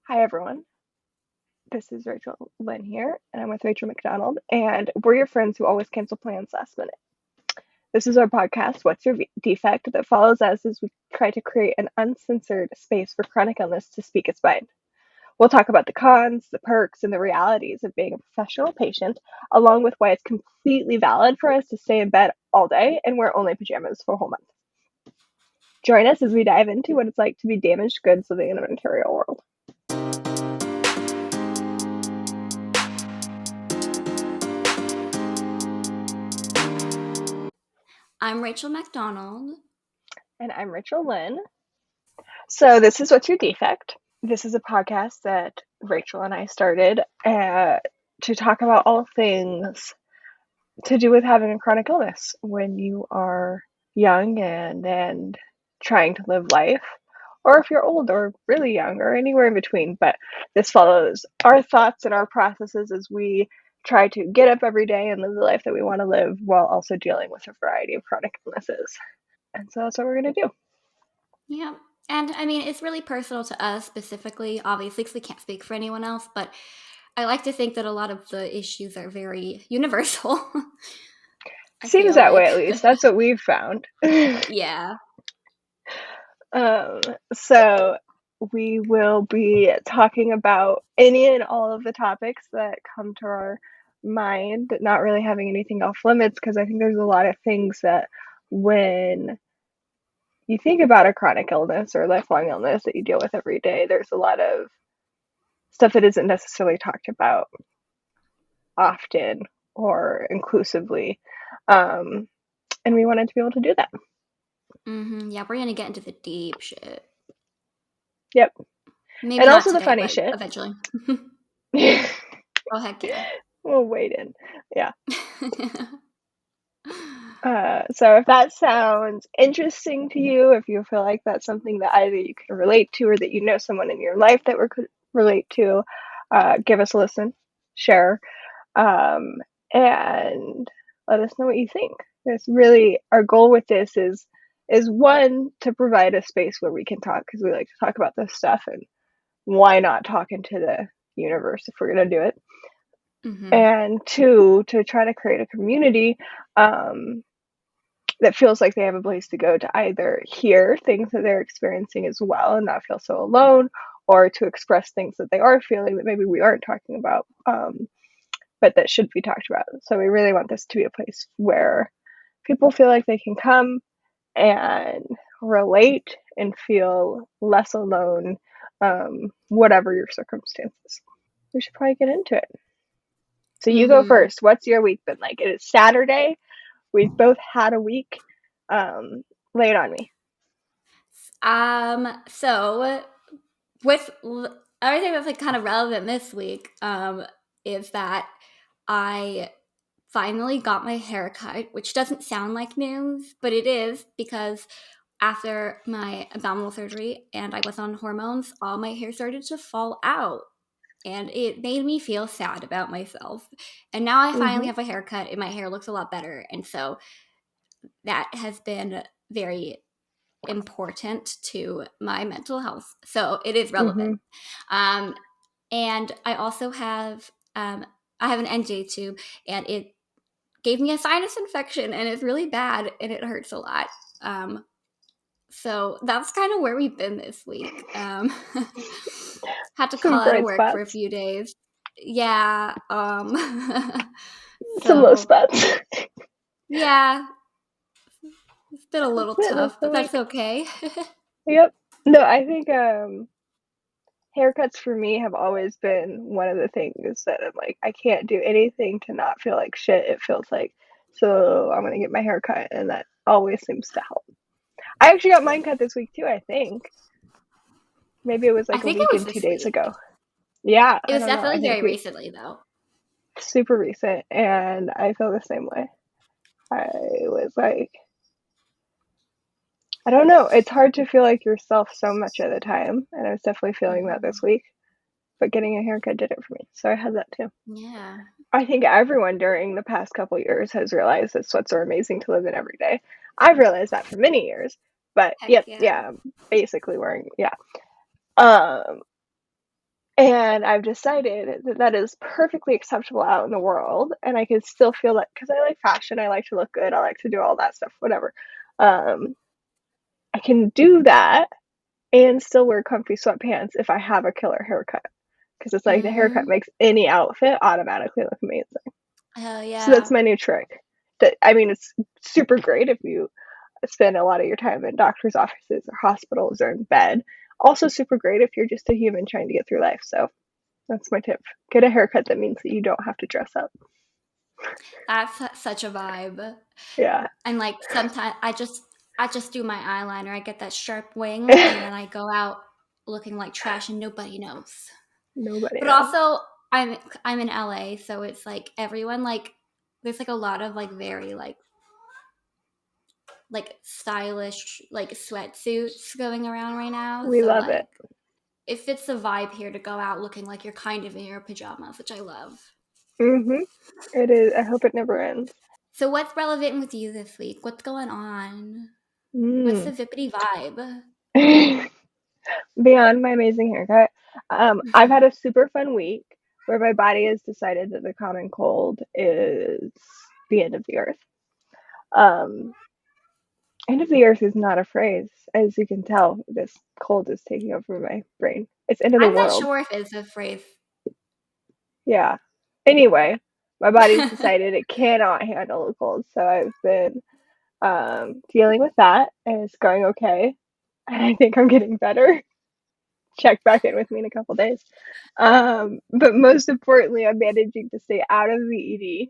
Hi, everyone. This is Lynn here, and I'm with Macdonald, and we're your friends who always cancel plans last minute. This is our podcast, What's Your Defect, that follows us as we try to create an uncensored space for chronic illness to speak its mind. We'll talk about the cons, the perks, and the realities of being a professional patient, along with why it's completely valid for us to stay in bed all day and wear only pajamas for a whole month. Join us as we dive into what it's like to be damaged goods living in a material world. I'm Rachel Macdonald. And I'm Lynn. So this is What's Your Defect? This is a podcast that Rachel and I started to talk about all things to do with having a chronic illness when you are young and trying to live life, or if you're old or really young or anywhere in between. But this follows our thoughts and our processes as we try to get up every day and live the life that we want to live while also dealing with a variety of chronic illnesses. And so that's what we're going to do. Yeah. And I mean, it's really personal to us specifically, obviously, because we can't speak for anyone else. But I like to think that a lot of the issues are very universal. Seems that way, at least. That's what we've found. Yeah. So we will be talking about any and all of the topics that come to our mind, not really having anything off limits, because I think there's a lot of things that when you think about a chronic illness or lifelong illness that you deal with every day, there's a lot of stuff that isn't necessarily talked about often or inclusively. And we wanted to be able to do that. Yeah, we're going to get into the deep shit. Yep. Maybe and not also today, the funny but shit. Eventually. Oh, heck yeah. We'll wait in. Yeah. So if that sounds interesting to you, if you feel like that's something that either you can relate to or that you know someone in your life that could relate to, give us a listen, share, and let us know what you think. It's really our goal with this is one, to provide a space where we can talk, because we like to talk about this stuff, and why not talk into the universe if we're going to do it. And two, to try to create a community that feels like they have a place to go to either hear things that they're experiencing as well and not feel so alone, or to express things that they are feeling that maybe we aren't talking about, but that should be talked about. So we really want this to be a place where people feel like they can come and relate and feel less alone, whatever your circumstances. We should probably get into it. So you go first. What's your week been like? It is Saturday. We've both had a week. Lay it on me. So with everything that's like kind of relevant this week, is that I finally got my hair cut, which doesn't sound like news, but it is, because after my abdominal surgery and I was on hormones, all my hair started to fall out. And it made me feel sad about myself. And now I finally have a haircut and my hair looks a lot better. And so that has been very important to my mental health. So it is relevant. And I also have, I have an NJ tube, and it gave me a sinus infection, and it's really bad and it hurts a lot. So that's kind of where we've been this week. Had to call out of work for a few days. Yeah. Some low spots. Yeah. It's been a little tough, but that's okay. Yep. No, I think haircuts for me have always been one of the things that I'm like, I can't do anything to not feel like shit. It feels like, so I'm going to get my hair cut, and that always seems to help. I actually got mine cut this week too, I think. Maybe it was like a week and 2 days ago. Yeah. It was definitely very recently, though. Super recent, and I feel the same way. I was like, I don't know. It's hard to feel like yourself so much at a time, and I was definitely feeling that this week. But getting a haircut did it for me, so I had that too. Yeah. I think everyone during the past couple years has realized that sweats are amazing to live in every day. I've realized that for many years, but yeah, basically wearing, And I've decided that that is perfectly acceptable out in the world, and I can still feel that because I like fashion, I like to look good, I like to do all that stuff, whatever. Um, I can do that and still wear comfy sweatpants if I have a killer haircut. Because it's like the haircut Mm-hmm. makes any outfit automatically look amazing. Oh So that's yeah. my new trick. That I mean, it's super great if you spend a lot of your time in doctor's offices or hospitals or in bed. Also, super great if you're just a human trying to get through life. So that's my tip. Get a haircut that means that you don't have to dress up. That's such a vibe. Yeah. And like sometimes I just do my eyeliner. I get that sharp wing, and then I go out looking like trash, and nobody knows. Nobody But knows. also, I'm in LA, so it's like everyone like there's like a lot of like very like stylish like sweatsuits going around right now. We So love it. like it fits the vibe here to go out looking like you're kind of in your pajamas, which I love. It is. I hope it never ends. So what's relevant with you this week? What's going on? What's the Mm. Vippity vibe? Beyond my amazing haircut, I've had a super fun week where my body has decided that the common cold is the end of the earth. Um, End of the earth is not a phrase, as you can tell. This cold is taking over my brain. It's end of the I'm not world. sure if it's a phrase. Yeah. Anyway, my body's decided it cannot handle the cold, so I've been dealing with that, and it's going okay. And I think I'm getting better. Check back in with me in a couple days. But most importantly, I'm managing to stay out of the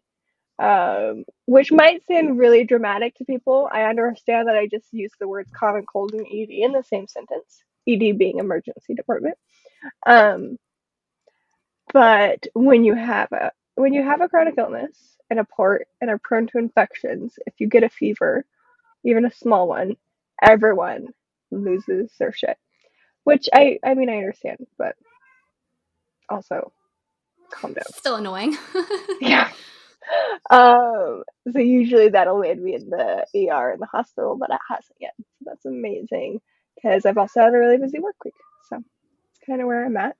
ED, which might sound really dramatic to people. I understand that I just used the words common cold and ED in the same sentence, ED being emergency department. Um, but when you have a chronic illness and a port and are prone to infections, if you get a fever, even a small one, everyone loses their shit. Which I mean I understand, but also calm down. Still annoying. Yeah. So usually that'll land me in the ER in the hospital, but it hasn't yet. So that's amazing because I've also had a really busy work week. So it's kind of where I'm at.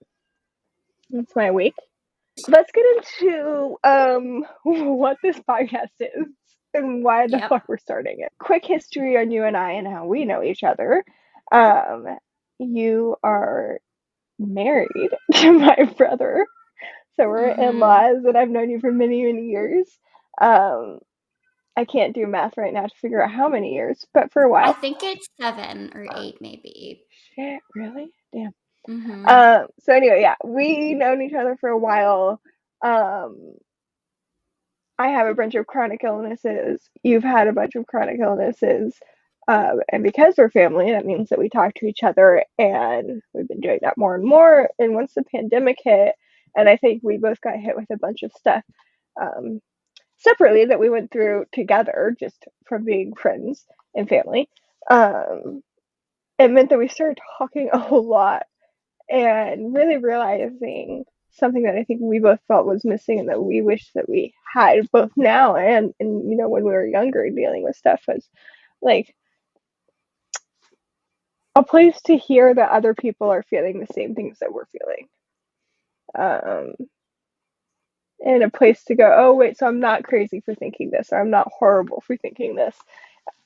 That's my week. Let's get into what this podcast is and why the Yep. fuck we're starting it. Quick history on you and I and how we know each other. Um, you are married to my brother. So we're in Mm-hmm. laws, and I've known you for many, many years. Um, I can't do math right now to figure out how many years, but for a I while. think it's 7 or 8, maybe. Shit, really? Damn. Mm-hmm. So anyway, yeah, we known each other for a while. Um, I have a bunch of chronic illnesses. You've had a bunch of chronic illnesses. And because we're family, that means that we talk to each other, and we've been doing that more and more. And once the pandemic hit, and I think we both got hit with a bunch of stuff um, separately that we went through together just from being friends and family, um, it meant that we started talking a whole lot and really realizing something that I think we both felt was missing and that we wish that we had both now and you know when we were younger dealing with stuff was like a place to hear that other people are feeling the same things that we're feeling, um, and a place to go, oh wait, so I'm not crazy for thinking this, or I'm not horrible for thinking this.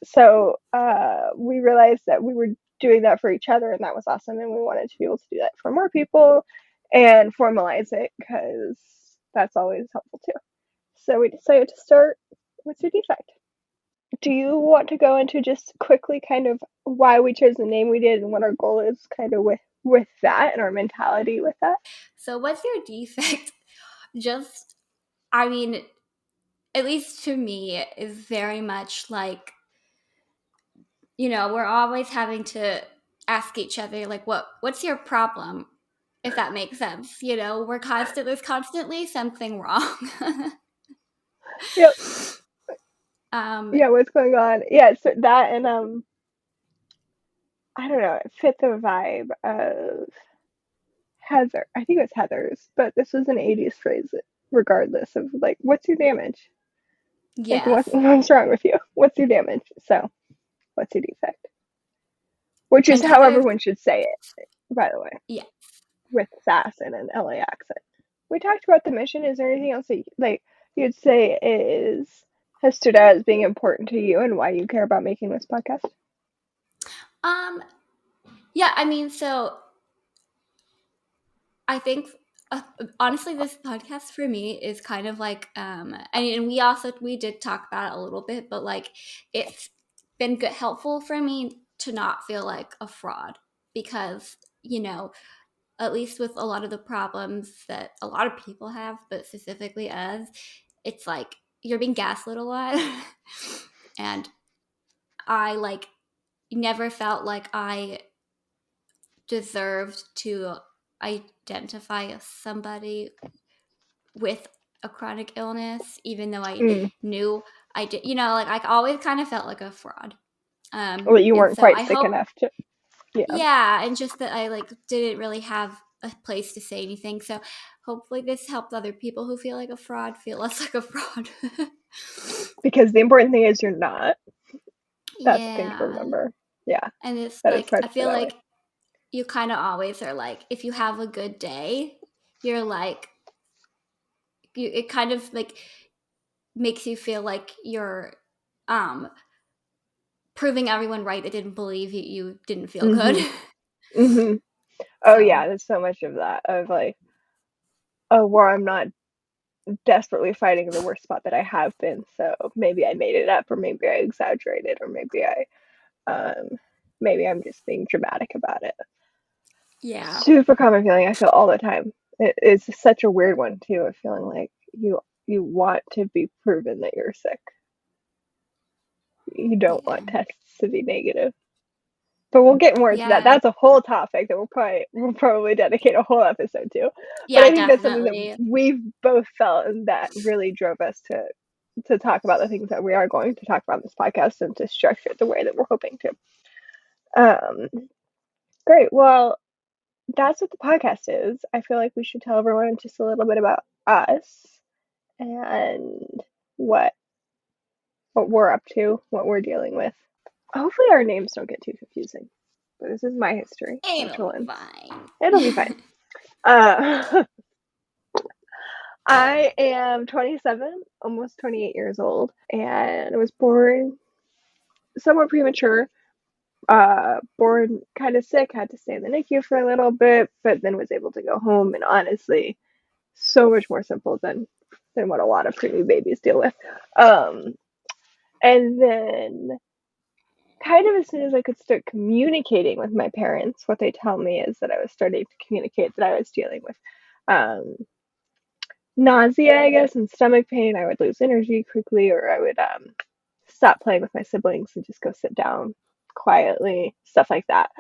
So we realized that we were doing that for each other, and that was awesome. And we wanted to be able to do that for more people and formalize it because that's always helpful too. So we decided to start with Your Defect. Do you want to go into just quickly kind of why we chose the name we did and what our goal is kind of with that and our mentality with that? So what's your defect? Just, I mean, at least to me, is very much like, we're always having to ask each other, like, what's your problem? If that makes sense. There's constantly something wrong. Yep. um, Yeah, what's going on? Yeah, so that and I don't know, it fit the vibe of Heather. I think it was Heather's, but this was an 80s phrase regardless of like, what's your damage? Like, yes. what's wrong with you? What's your damage? So, what's your defect? Which is And how Heather, everyone should say it, by the way. yeah. with sass and an LA accent. We talked about the mission. Is there anything else that you'd say has stood out as being important to you and why you care about making this podcast? Um, yeah, I mean, so I think honestly, this podcast for me is kind of like, and we did talk about it a little bit, but like it's been good, helpful for me to not feel like a fraud because at least with a lot of the problems that a lot of people have, but specifically us, it's like you're being gaslit a lot, and I like never felt like I deserved to identify as somebody with a chronic illness, even though I Mm. knew I did. Like I always kind of felt like a fraud. Well, you And weren't so quite I sick hope, enough to. Yeah. yeah, and just that I like didn't really have a place to say anything. So hopefully this helped other people who feel like a fraud feel less like a fraud. Because the important thing is you're not. That's the thing to Yeah. remember. Yeah, And it's that it's like hard I to feel feel that way. like you kind of always are like if you have a good day, you're like it kind of like makes you feel like you're um proving everyone right that didn't believe you didn't feel good. Mhm. Mhm. Oh So yeah, there's so much of that of like, oh, well, I'm not desperately fighting in the worst spot that I have been, so maybe I made it up, or maybe I exaggerated, or um, maybe I'm just being dramatic about it. yeah, Super common feeling I feel all the time. It's such a weird one too, of feeling like you want to be proven that you're sick. You don't yeah, want tests to be negative. But we'll get more into that. yeah, That's a whole topic that we'll probably dedicate a whole episode to. But yeah, I think that's something that definitely. we've both felt and that really drove us to talk about the things that we are going to talk about in this podcast and to structure it the way that we're hoping to. Um, great. Well, that's what the podcast is. I feel like we should tell everyone just a little bit about us and what what we're up to, what we're dealing with. Hopefully our names don't get too confusing. But this is my history. That's It'll be Lynn. It'll be fine. fine. Uh, I am 27, almost 28 years old, and I was born somewhat premature. Born kind of sick, had to stay in the NICU for a little bit, but then was able to go home. And honestly, so much more simple than what a lot of preemie babies deal with. Um, and then, kind of as soon as I could start communicating with my parents, what they tell me is that I was starting to communicate that I was dealing with um, nausea, I guess, and stomach pain. I would lose energy quickly, or I would stop playing with my siblings and just go sit down quietly, stuff like that.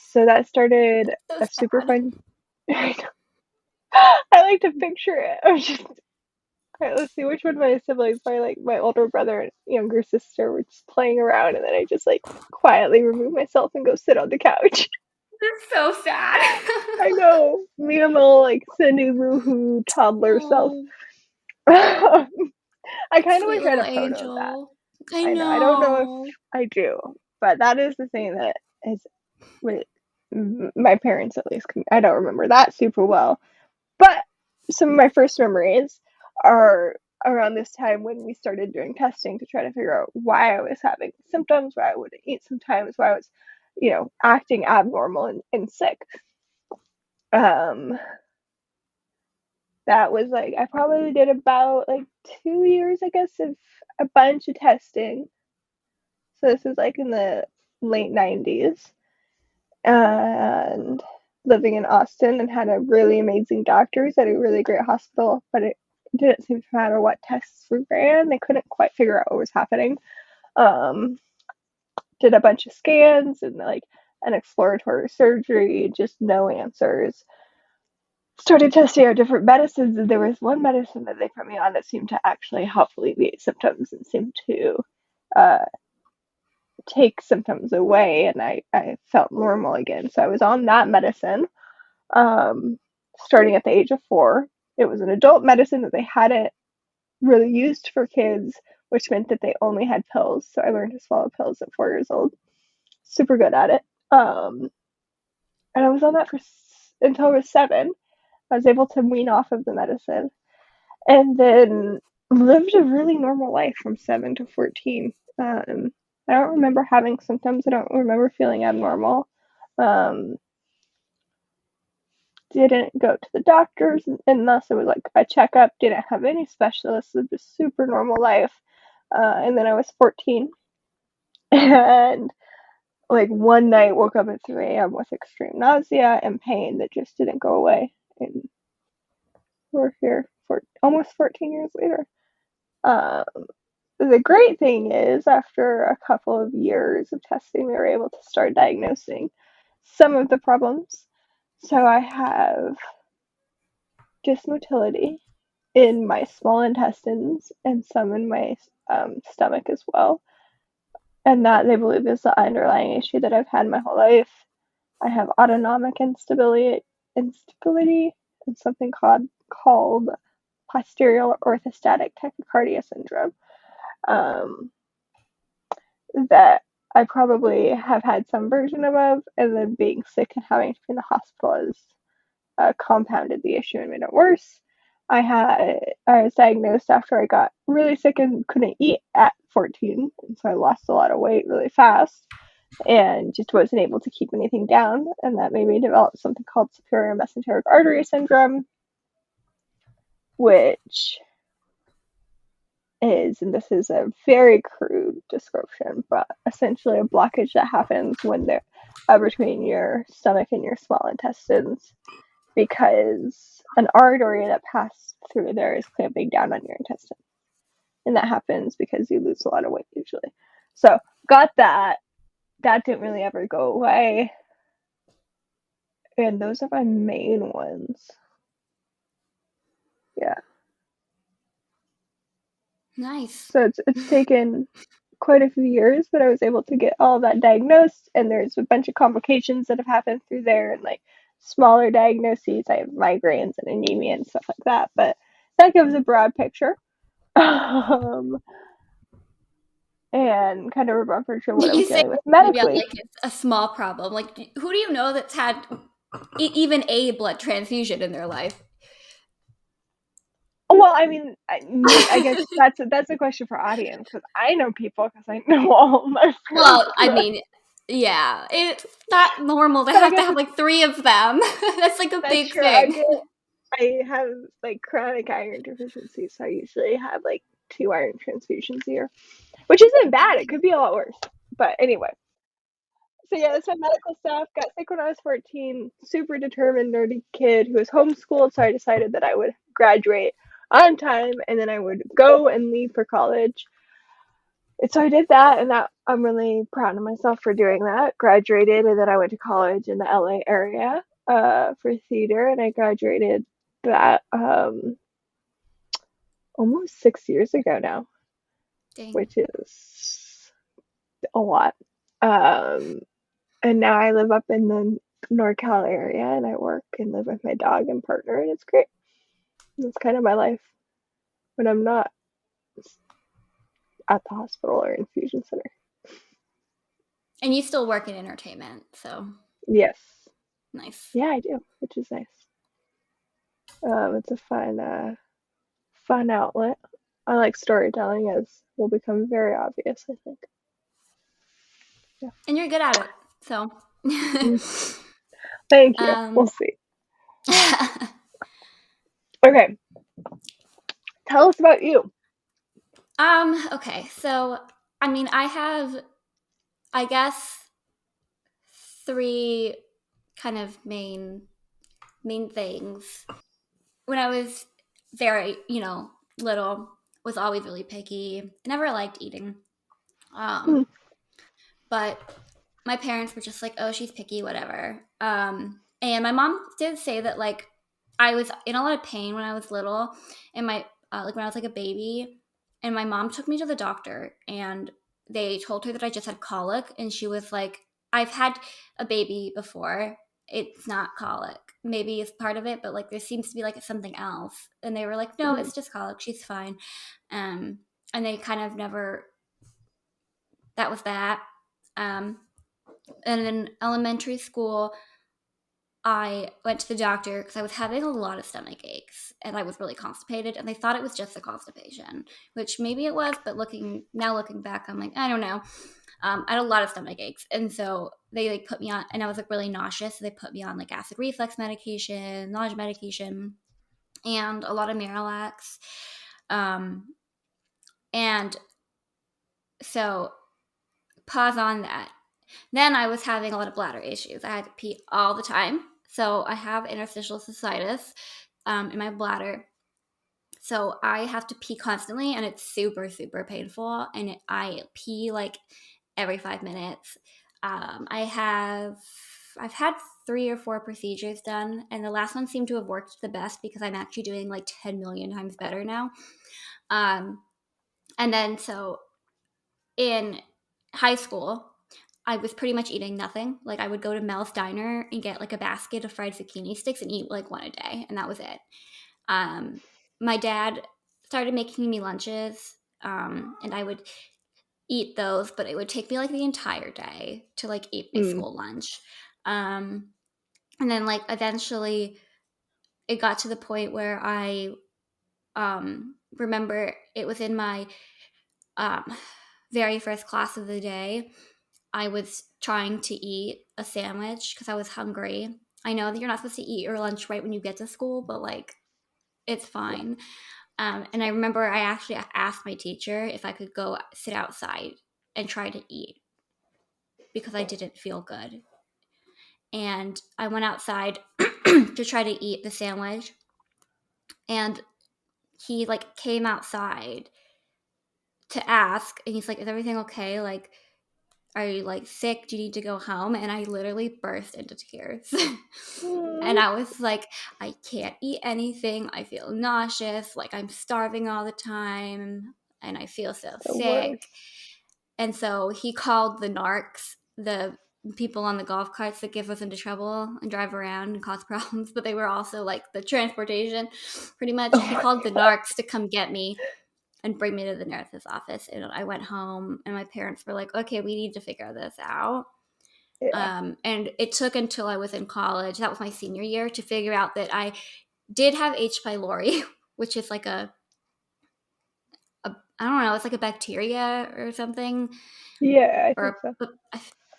So that started So a super sad. fun. I like to picture it. I was just, all right, let's see which one of my siblings, my older brother and younger sister, were just playing around, and then I just like quietly remove myself and go sit on the couch. It's so sad. I know, me and my little like Cindy Lou Who toddler self. Oh, I kind of sweet wish I had little a photo of that. angel. I I know. I don't know if know. I do, but that is the thing that is with my parents at least. I don't remember that super well, but some of my first memories are around this time when we started doing testing to try to figure out why I was having symptoms, why I wouldn't eat sometimes, why I was, acting abnormal and sick. Um, that was like I probably did about like 2 years, I guess, of a bunch of testing. So this was like in the late 90s, and living in Austin, and had a really amazing doctors at a really great hospital, but it didn't seem to matter what tests we ran. They couldn't quite figure out what was happening. Um, did a bunch of scans and like an exploratory surgery, just no answers. Started testing out different medicines, and there was one medicine that they put me on that seemed to actually help alleviate symptoms and seemed to uh, take symptoms away, and I felt normal again. So I was on that medicine starting at the age of 4. It was an adult medicine that they hadn't really used for kids, which meant that they only had pills. So I learned to swallow pills at 4 years old. Super good at it. And I was on that for until I was 7. I was able to wean off of the medicine and then lived a really normal life from 7 to 14. I don't remember having symptoms. I don't remember feeling abnormal. Um, didn't go to the doctors unless it was like a checkup. Didn't have any specialists. Lived a super normal life. And then I was 14, and like one night woke up at 3 a.m. with extreme nausea and pain that just didn't go away. And we're here for almost 14 years later. Um, the great thing is, after a couple of years of testing, they were able to start diagnosing some of the problems. So I have dysmotility in my small intestines and some in my stomach as well. And that they believe is the underlying issue that I've had my whole life. I have autonomic instability and something called posterior orthostatic tachycardia syndrome. Um, that I probably have had some version of, and then being sick and having to be in the hospital has compounded the issue and made it worse. I was diagnosed after I got really sick and couldn't eat at 14, and so I lost a lot of weight really fast and just wasn't able to keep anything down, and that made me develop something called superior mesenteric artery syndrome, which is, and this is a very crude description, but essentially a blockage that happens when they're between your stomach and your small intestines, because an artery that passed through there is clamping down on your intestine. And that happens because you lose a lot of weight usually. So got that. That didn't really ever go away. And those are my main ones. Yeah. Nice. So it's taken quite a few years, but I was able to get all of that diagnosed, and there's a bunch of complications that have happened through there, and like smaller diagnoses. I have migraines and anemia and stuff like that, but that gives a broad picture. And kind of a broad picture of what I'm You say dealing with maybe medically. like it's a small problem. Like, who do you know that's had even a blood transfusion in their life? Well, I mean, I guess that's a question for audience, because I know people, because I know all of my friends. Well, I mean, yeah, it's not normal to But I have guess like 3 of them. That's like a that's big true. thing. I have like chronic iron deficiency, so I usually have like 2 iron transfusions a year, which isn't bad. It could be a lot worse. But anyway, so yeah, that's my medical stuff. Got sick when I was 14. Super determined, nerdy kid who was homeschooled, so I decided that I would graduate on time and then I would go and leave for college. And so I did that, and that I'm really proud of myself for doing that. Graduated, and then I went to college in the LA area for theater, and I graduated that almost 6 years ago now, Dang. which is a lot. Um, and now I live up in the NorCal area, and I work and live with my dog and partner, and it's great. It's kind of my life when I'm not at the hospital or infusion center. And you still work in entertainment, so Yes, nice. yeah, I do, which is nice. It's a fun outlet. I like storytelling, as will become very obvious, I think. Yeah. And you're good at it. So Thank you. We'll um see. Okay, tell us about you. okay. So I mean, I have, I guess, 3 kind of main things. When I was very, little, was always really picky. I never liked eating. Hmm. But my parents were just like, "Oh, she's picky, whatever." And my mom did say that like I was in a lot of pain when I was little, and my like when I was like a baby, and my mom took me to the doctor, and they told her that I just had colic, and she was like, "I've had a baby before. It's not colic. Maybe it's part of it, but like there seems to be like something else." And they were like, "No, Hmm. it's just colic. She's fine." And they kind of never. That was that. Um, and in elementary school, I went to the doctor because I was having a lot of stomach aches and I was really constipated, and they thought it was just the constipation, which maybe it was, but looking back, I'm like, I don't know. I had a lot of stomach aches, and so they like put me on, and I was like really nauseous. So they put me on like acid reflux medication, nausea medication, and a lot of Miralax. And so pause on that. Then I was having a lot of bladder issues. I had to pee all the time. So I have interstitial cystitis in my bladder. So I have to pee constantly, and it's super, super painful. And I pee like every 5 minutes. I've had 3 or 4 procedures done, and the last one seemed to have worked the best because I'm actually doing like 10 million times better now. And then so in high school, I was pretty much eating nothing. Like I would go to Mel's Diner and get like a basket of fried zucchini sticks and eat like one a day, and that was it. My dad started making me lunches, and I would eat those, but it would take me like the entire day to like eat my Mm. school lunch. And then like eventually it got to the point where I remember it was in my um, very first class of the day. I was trying to eat a sandwich because I was hungry. I know that you're not supposed to eat your lunch right when you get to school, but like it's fine. And I remember I actually asked my teacher if I could go sit outside and try to eat because I didn't feel good. And I went outside to try to eat the sandwich, and he like came outside to ask, and he's like, "Is everything okay? Like, are you like sick? Do you need to go home?" And I literally burst into tears. And Mm. I was like, I can't eat anything. I feel nauseous. Like I'm starving all the time. And I feel so The sick. worst. And so he called the narcs, the people on the golf carts that give us into trouble and drive around and cause problems. But they were also like the transportation, pretty much. Oh He my called the god. narcs to come get me and bring me to the nurse's office. And I went home, and my parents were like, okay, we need to figure this out. Yeah. And it took until I was in college, that was my senior year, to figure out that I did have H. pylori, which is like I don't know, it's like a bacteria or something, Yeah, I think or so.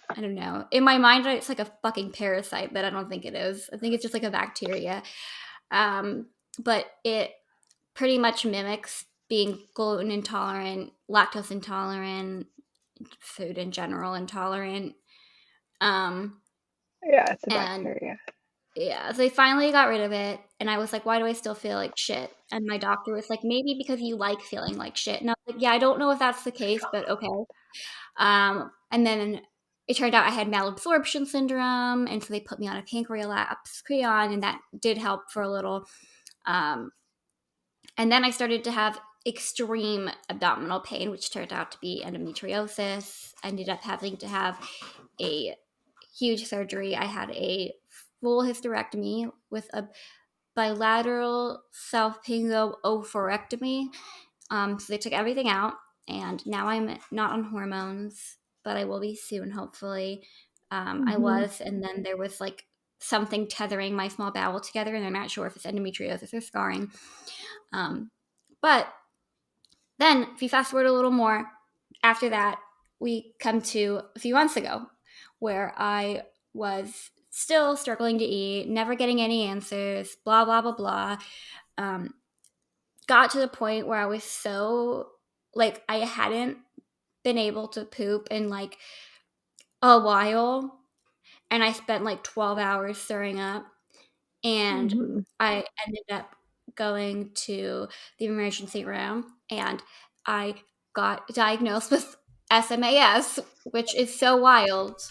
I don't know. In my mind, it's like a fucking parasite, but I don't think it is. I think it's just like a bacteria. But it pretty much mimics being gluten intolerant, lactose intolerant, food in general intolerant. Um, Yeah, it's a and bacteria. yeah, so they finally got rid of it, and I was like, "Why do I still feel like shit?" And my doctor was like, "Maybe because you like feeling like shit." And I was like, "Yeah, I don't know if that's the case, but okay." And then it turned out I had malabsorption syndrome, and so they put me on a pancreolapse creon, and that did help for a little. Um, and then I started to have extreme abdominal pain, which turned out to be endometriosis. I ended up having to have a huge surgery. I had a full hysterectomy with a bilateral salpingo-oophorectomy. So they took everything out, and now I'm not on hormones, but I will be soon, hopefully. I Hmm. was, and then there was like something tethering my small bowel together, and they're not sure if it's endometriosis or scarring. But then, if you fast forward a little more, after that, we come to a few months ago where I was still struggling to eat, never getting any answers, blah, blah, blah, blah. Um, got to the point where I was so, like, I hadn't been able to poop in like a while. And I spent like 12 hours throwing up. And Hmm. I ended up going to the emergency room, and I got diagnosed with SMAS, which is so wild.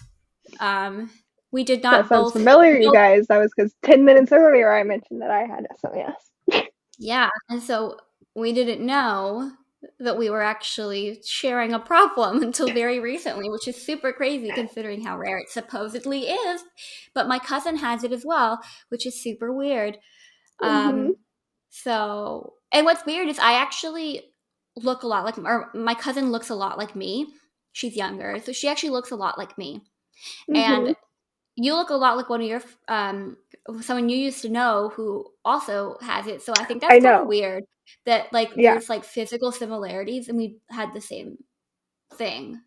Um, we did That not sounds both familiar, you know. guys. That was because 10 minutes earlier I mentioned that I had SMES. Yeah, and so we didn't know that we were actually sharing a problem until very recently, which is super crazy considering how rare it supposedly is. But my cousin has it as well, which is super weird. Hmm. Um, so, and what's weird is I actually look a lot like, or my cousin looks a lot like me. She's younger, so she actually looks a lot like me. Hmm. And you look a lot like one of your someone you used to know who also has it. So I think that's I kind of know. weird that like Yeah, there's like physical similarities and we had the same thing.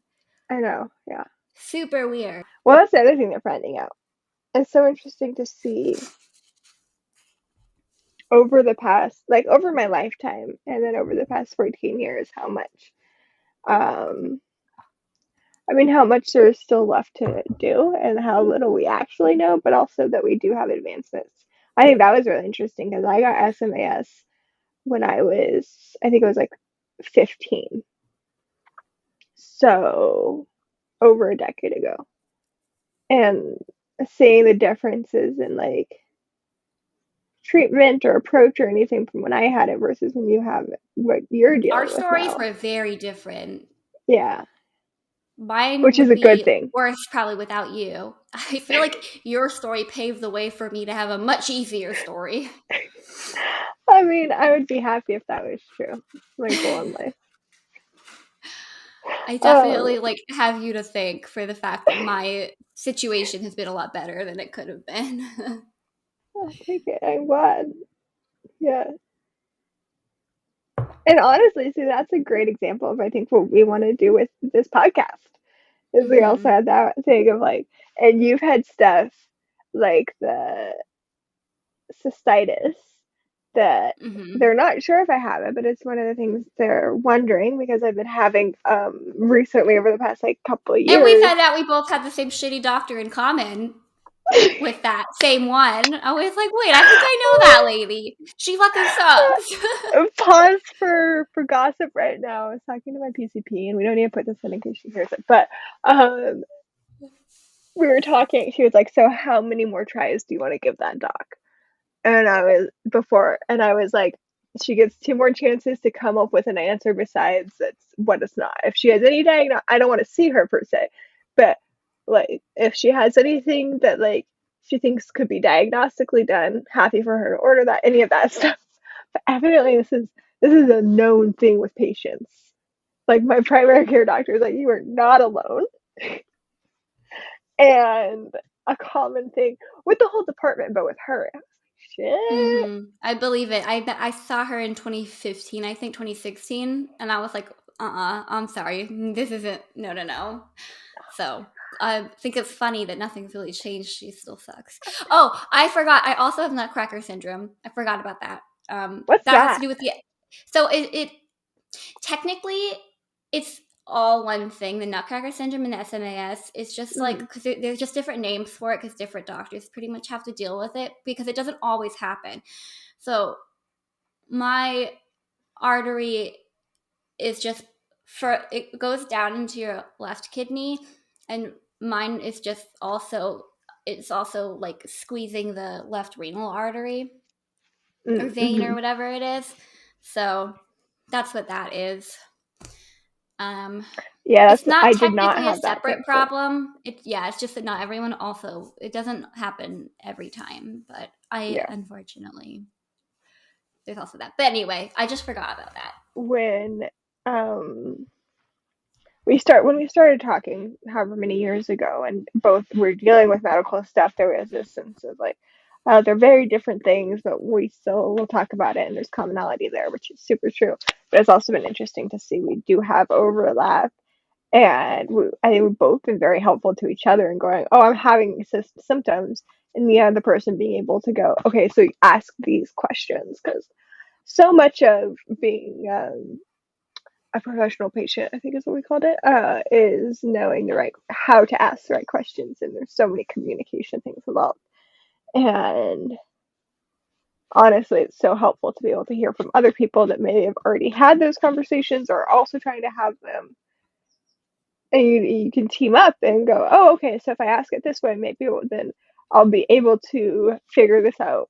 I know. Yeah. Super weird. Well, that's the other thing they're finding out. It's so interesting to see over the past, like over my lifetime, and then over the past 14 years, how much, um, I mean, how much there is still left to do and how little we actually know, but also that we do have advancements. I think that was really interesting because I got SMAS when I think it was like 15. So over a decade ago. And seeing the differences in like treatment or approach or anything from when I had it versus when you have it, what you're Our dealing with stories now. were very different. Yeah, Mine which is would a good be thing. worse probably without you. I feel like your story paved the way for me to have a much easier story. I mean, I would be happy if that was true. My goal in life. I Um, definitely like have you to thank for the fact that my situation has been a lot better than it could have been. I'll take it. I'm glad. Yeah. And honestly, see, that's a great example of I think what we want to do with this podcast is we also Hmm. had that thing of like, and you've had stuff like the cystitis that Hmm. they're not sure if I have it, but it's one of the things they're wondering because I've been having recently over the past like couple of And we years. found out we both had the same shitty doctor in common with that same one. I was like, wait, I think I know that lady. She fucking sucks. Pause for gossip right now. I was talking to my PCP, and we don't need to put this in case she hears it, but um, we were talking. She was like, "So, how many more tries do you want to give that doc?" And I was like, she gets two more chances to come up with an answer besides that's what it's not. If she has any I don't want to see her per se, but like if she has anything that like she thinks could be diagnostically done, happy for her to order that, any of that stuff. But evidently, this is a known thing with patients. Like my primary care doctor is like, you are not alone, and a common thing with the whole department, but with her, I was like, shit. I believe it. I saw her in 2015, I think 2016, and I was like, I'm sorry, this isn't. No, no, no. So I think it's funny that nothing's really changed. She still sucks. Oh, I forgot. I also have Nutcracker syndrome. I forgot about that. What's That has to that? do with the. So it technically it's all one thing. The Nutcracker syndrome and the SMAS. It's just like Mm, because there's just different names for it because different doctors pretty much have to deal with it because it doesn't always happen. So my artery is just for it goes down into your left kidney, and mine is just also it's also like squeezing the left renal artery or vein or mm-hmm. whatever it is. So that's what that is. Um, Yeah, it's that's not I did not technically a have that separate cancer. problem. It's just that not everyone also it doesn't happen every time. But I Yeah. unfortunately there's also that. But anyway, I just forgot about that. When um when we started talking however many years ago and both were dealing with medical stuff, there was this sense of like they're very different things, but we still will talk about it and there's commonality there, which is super true. But it's also been interesting to see we do have overlap. And I think we've both been very helpful to each other in going, oh, I'm having symptoms. And the other person being able to go, okay, so you ask these questions. Because so much of being a professional patient, I think is what we called it, is knowing how to ask the right questions. And there's so many communication things involved. And honestly, it's so helpful to be able to hear from other people that may have already had those conversations or also trying to have them, and you can team up and go, oh, okay, so if I ask it this way, maybe then I'll be able to figure this out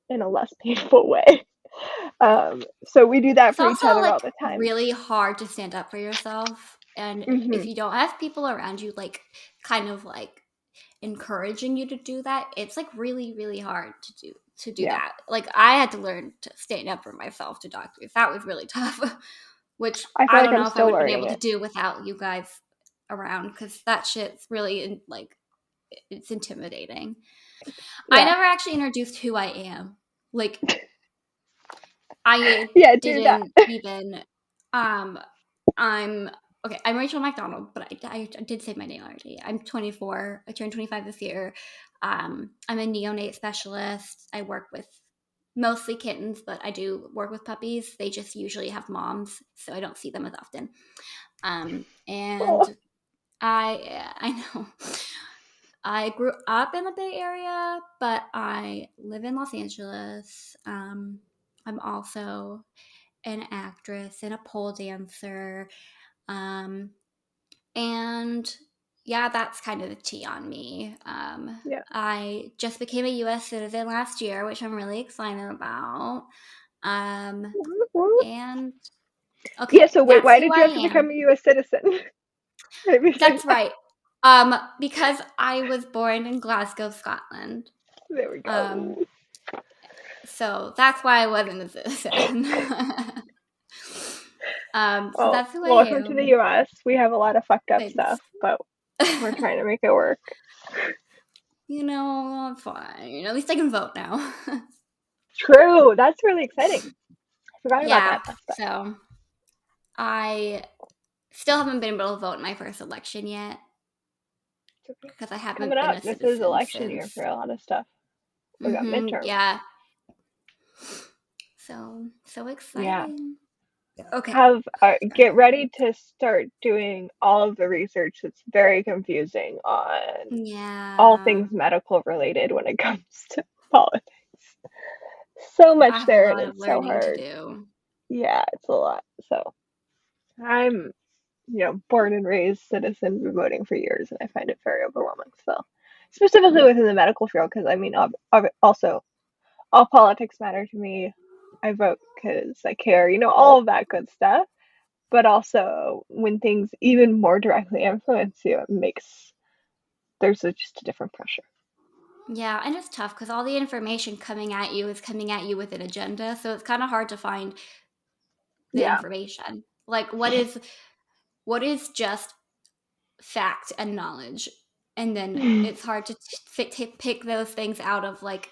in a less painful way. So we do that It's for each also other like all the time. really hard to stand up for yourself. And Hmm. if you don't have people around you, like kind of like encouraging you to do that, it's like really, really hard to do Yeah, that. Like I had to learn to stand up for myself to doctors. That was really tough, which I feel I like don't I'm know if I still would have been learning able to it. do without you guys around because that shit's really like it's intimidating. I Yeah. never actually introduced who I am. Like, I Yeah, do that. didn't even. Um, I'm okay. I'm Rachel Macdonald, but I did say my name already. I'm 24. I turned 25 this year. I'm a neonate specialist. I work with mostly kittens, but I do work with puppies. They just usually have moms, so I don't see them as often. Oh, And I know. I grew up in the Bay Area, but I live in Los Angeles. I'm also an actress and a pole dancer. Um, and yeah, that's kind of the tea on me. yeah. I just became a US citizen last year, which I'm really excited about. Um, and Yeah, okay, so wait, that's why who did I you have to become am. a US citizen? Maybe say That's that. right. Because I was born in Glasgow, Scotland. There we Um, go. so that's why I wasn't a citizen. So Well, that's who I welcome to the am. US. We have a lot of fucked up Thanks. stuff, but we're trying to make it work. I'm fine. At least I can vote now. True. That's really exciting. I forgot about Yeah. that aspect. So I still haven't been able to vote in my first election yet It's okay. because I It's coming haven't been up. a This is citizen election year for since. a lot of stuff. We got midterms. Yeah. So Yeah. exciting. Okay. Have get ready to start doing all of the research. It's very confusing on all Yeah. things medical related when it comes to politics. So I much have a there and lot of it's so learning to hard. do. Yeah, it's a lot. So I'm, born and raised citizen, been voting for years, and I find it very overwhelming. So specifically within the medical field, because I mean, also all politics matter to me. I vote because I care, all of that good stuff. But also when things even more directly influence you, just a different pressure. Yeah, and it's tough because all the information coming at you is coming at you with an agenda. So it's kind of hard to find the Yeah. information. Like what is just fact and knowledge, and then it's hard to pick those things out of like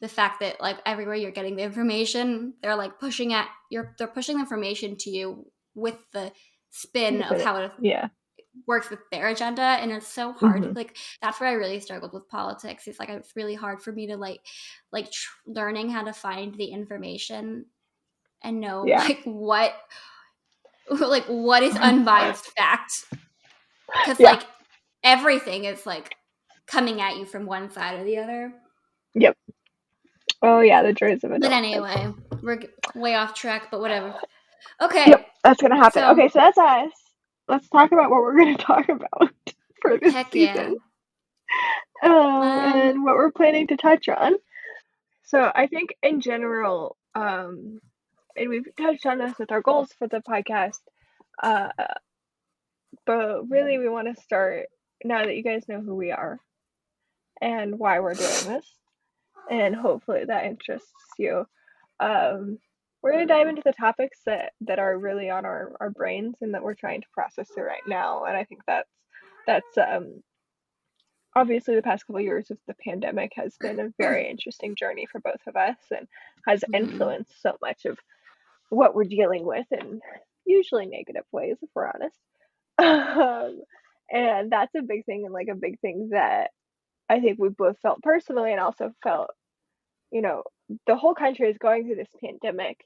the fact that like everywhere you're getting the information, they're like they're pushing the information to you with the spin of Within it. how it Yeah. works with their agenda, and it's so hard. Hmm. Like that's where I really struggled with politics. It's like it's really hard for me to learning how to find the information and know Yeah. what is unbiased fact, because Yeah. like everything is like coming at you from one side or the other. Yep. Oh yeah, the joys of But adulthood. anyway, we're way off track, but whatever. Yep, Okay, that's gonna happen. so Okay, so that's us. Let's talk about what we're gonna talk about for this heck yeah. season, Um, and what we're planning to touch on. So I think in general, and we've touched on this with our goals for the podcast, uh, but really we want to start now that you guys know who we are and why we're doing this, and hopefully that interests you. Um, we're going to dive into the topics that are really on our brains and that we're trying to process through right now. And I think that's obviously the past couple of years of the pandemic has been a very interesting journey for both of us and has mhm. influenced so much of what we're dealing with in usually negative ways, if we're honest. Um, and that's a big thing, and like a big thing that I think we both felt personally and also felt, you know, the whole country is going through this pandemic,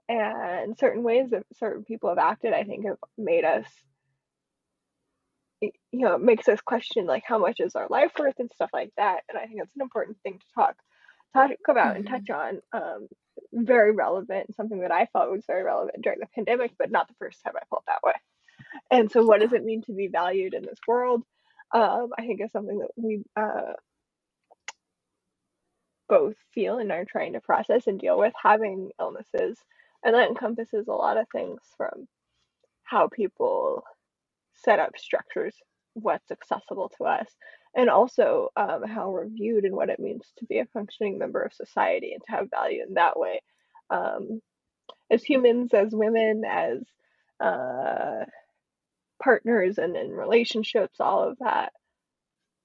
and certain ways that certain people have acted, I think, have made us, it makes us question like how much is our life worth and stuff like that. And I think it's an important thing to talk about and touch Mhm. on. Very relevant, something that I felt was very relevant during the pandemic, but not the first time I felt that way. And so, what does Yeah. it mean to be valued in this world? I think is something that we both feel and are trying to process and deal with having illnesses. And that encompasses a lot of things from how people set up structures, what's accessible to us, and also how we're viewed and what it means to be a functioning member of society and to have value in that way. Um, as humans, as women, as uh, partners and in relationships, all of that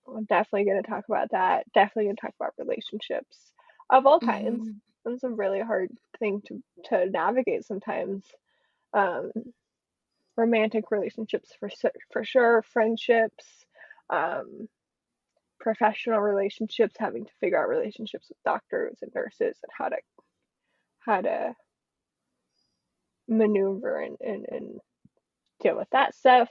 we're definitely going to talk about that. Definitely going to talk about relationships of all kinds. Mm-hmm. It's a really hard thing to navigate sometimes. Um, Romantic relationships for sure, friendships, um, professional relationships, having to figure out relationships with doctors and nurses and how to maneuver and deal with that stuff.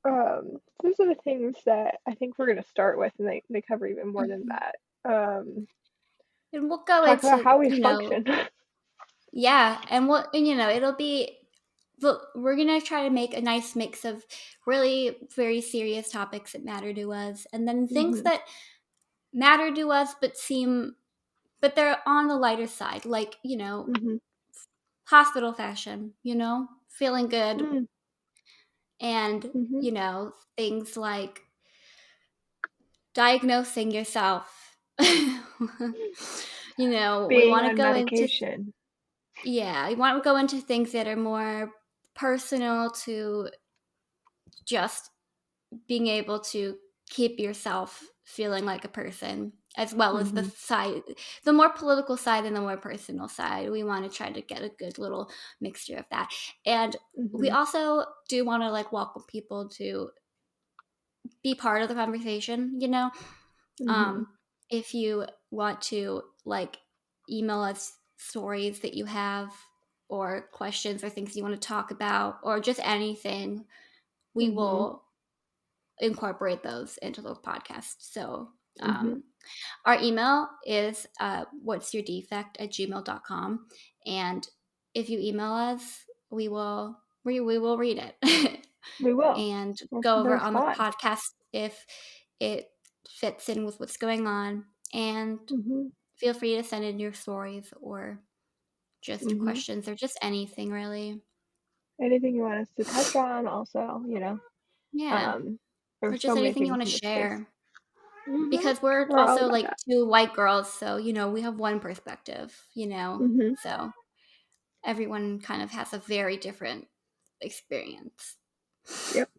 Those are the things that I think we're going to start with, and they cover even more than Mm-hmm. that. And we'll go Talk about into, how we function. yeah, and it'll be, we're gonna try to make a nice mix of really very serious topics that matter to us, and then things Mhm. that matter to us but they're on the lighter side, like Mhm. hospital fashion, feeling good, Mm. and Mhm. things like diagnosing yourself. We Being want to on go into, medication. yeah, we want to go into things that are more personal to just being able to keep yourself feeling like a person, as well as Mhm. the more political side and the more personal side. We want to try to get a good little mixture of that. And we Mhm. also do want to like welcome people to be part of the conversation, Mhm. um if you want to like email us stories that you have, or questions or things you want to talk about, or just anything, we Mhm. will incorporate those into the podcast. So Mhm. our email is what's your defect at gmail.com. And if you email us, we will read it We will. and We'll go over it on the respond. podcast if it fits in with what's going on. And Mhm. feel free to send in your stories or just Mhm. questions or just anything really. Anything you want us to touch on, also, Yeah. um, Or there's just so many anything you things want to in this space. share. Mhm. Because we're We're all also about like that. two white girls, so we have one perspective, Mhm. so everyone kind of has a very different experience. Yep.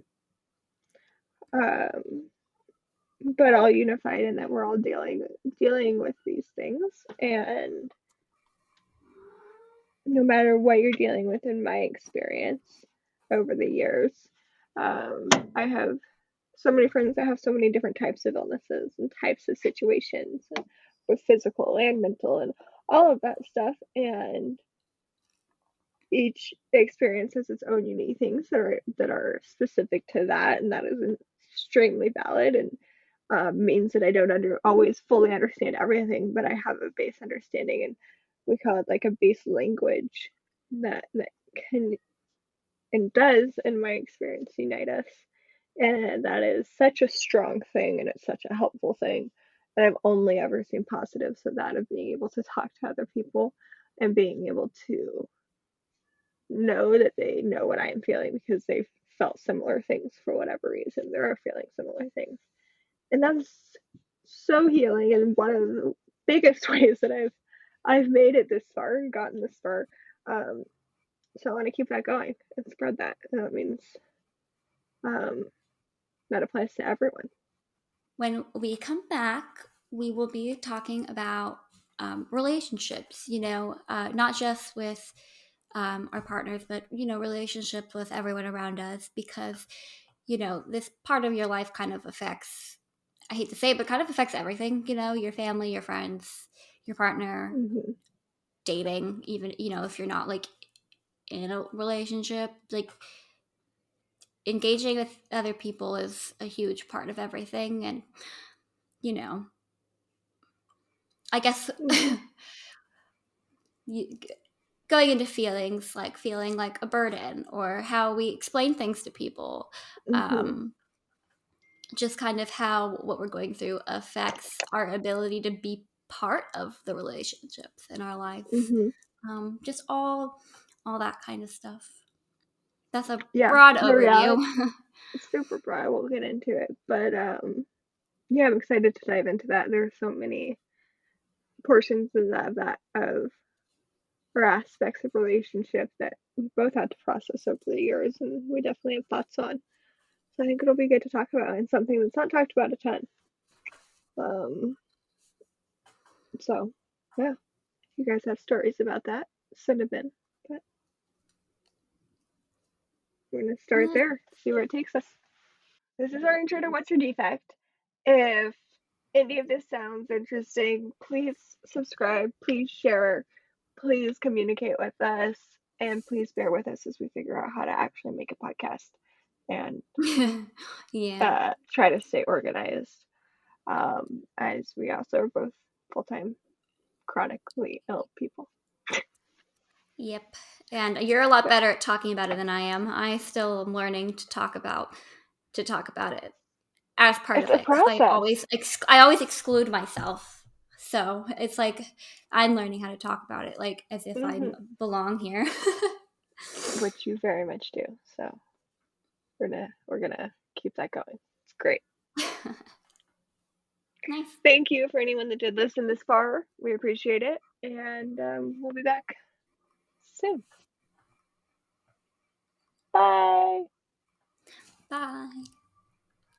Um, but all unified in that we're all dealing with these things, and no matter what you're dealing with, in my experience over the years, I have so many friends that have so many different types of illnesses and types of situations, and with physical and mental and all of that stuff. And each experience has its own unique things that are specific to that, and that is extremely valid, and means that I don't always fully understand everything, but I have a base understanding, and we call it like a base language that can and does, in my experience, unite us. And that is such a strong thing, and it's such a helpful thing. And I've only ever seen positives of that, of being able to talk to other people and being able to know that they know what I am feeling because they've felt similar things for whatever reason. They're feeling similar things. And that's so healing, and one of the biggest ways that I've made it this far and gotten this far. Um, so I want to keep that going and spread that. And that means um, that applies to everyone. When we come back, we will be talking about relationships, not just with our partners, but, relationships with everyone around us, because, this part of your life kind of affects, I hate to say it, but kind of affects everything, your family, your friends, your partner, Mm-hmm. dating, even, if you're not like in a relationship, like engaging with other people is a huge part of everything. And, you know, I guess Mm-hmm. you, going into feelings, like feeling like a burden, or how we explain things to people, Mm-hmm. um, just kind of how what we're going through affects our ability to be part of the relationships in our lives. Mm-hmm. Just all that kind of stuff. That's a Yeah, broad the overview. reality is super broad. We'll get into it, but yeah, I'm excited to dive into that. There's so many portions of that, or aspects of relationship that we both had to process over the years, and we definitely have thoughts on. So I think it'll be good to talk about and something that's not talked about a ton. Um, so yeah, if you guys have stories about that, send them in. But we're gonna start Yeah. there, see where it takes us. This is our intro to What's Your Defect. If any of this sounds interesting, please subscribe, please share, please communicate with us, and please bear with us as we figure out how to actually make a podcast and Yeah. try to stay organized. As we also are both full time chronically ill people. Yep. And you're a lot better at talking about it than I am. I still am learning to talk about it as part It's of a it because process. I always exclude myself. So it's like I'm learning how to talk about it like as if I Mm-hmm. belong here. Which you very much do. So we're gonna keep that going. It's great. Nice. Thank you for anyone that did listen this far. We appreciate it, and we'll be back soon. Bye. Bye.